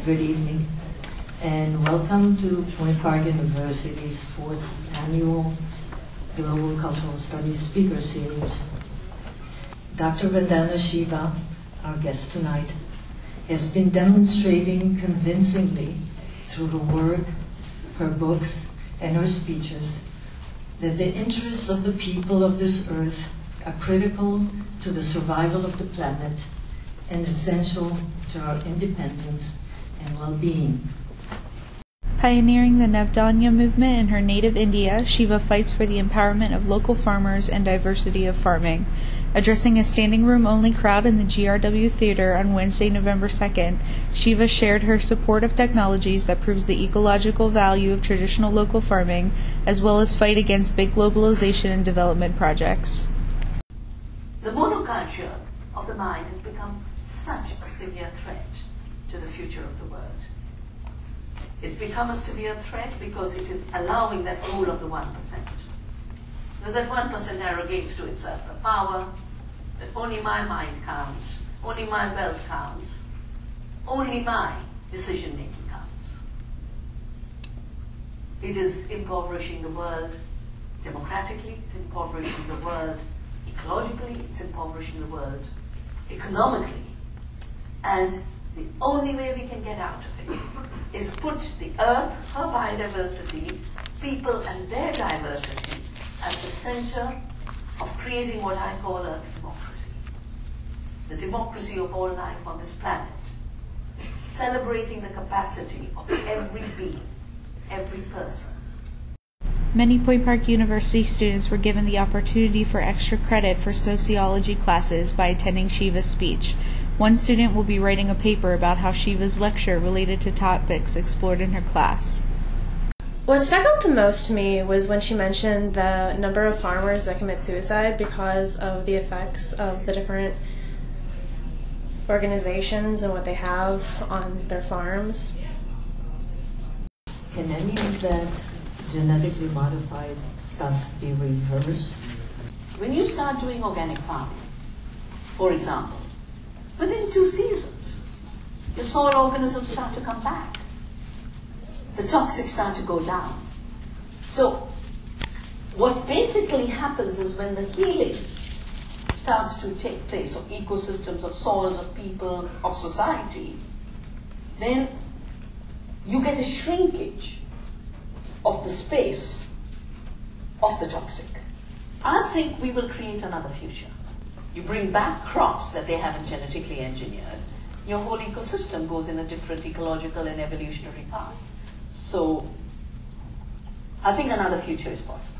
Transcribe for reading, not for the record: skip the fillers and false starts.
Good evening, and welcome to Point Park University's 4th Annual Global Cultural Studies Speaker Series. Dr. Vandana Shiva, our guest tonight, has been demonstrating convincingly through her work, her books, and her speeches that the interests of the people of this earth are critical to the survival of the planet and essential to our independence and well-being. Pioneering the Navdanya movement in her native India, Shiva fights for the empowerment of local farmers and diversity of farming. Addressing a standing room-only crowd in the GRW Theater on Wednesday, November 2nd, Shiva shared her support of technologies that proves the ecological value of traditional local farming, as well as fight against big globalization and development projects. The monoculture of the mind has become such a severe threat to the future of the world. It's become a severe threat because it is allowing that rule of the 1%. Because that 1% arrogates to itself the power that only my mind counts, only my wealth counts, only my decision-making counts. It is impoverishing the world democratically, it's impoverishing the world ecologically, it's impoverishing the world economically. And the only way we can get out of it is put the earth, her biodiversity, people and their diversity at the center of creating what I call Earth democracy. The democracy of all life on this planet, celebrating the capacity of every being, every person. Many Point Park University students were given the opportunity for extra credit for sociology classes by attending Shiva's speech. One student will be writing a paper about how Shiva's lecture related to topics explored in her class. What stuck out the most to me was when she mentioned the number of farmers that commit suicide because of the effects of the different organizations and what they have on their farms. Can any of that genetically modified stuff be reversed? When you start doing organic farming, for example, within 2 seasons, your soil organisms start to come back. The toxics start to go down. So what basically happens is when the healing starts to take place of ecosystems, of soils, of people, of society, then you get a shrinkage of the space of the toxic. I think we will create another future. You bring back crops that they haven't genetically engineered, your whole ecosystem goes in a different ecological and evolutionary path. So I think another future is possible.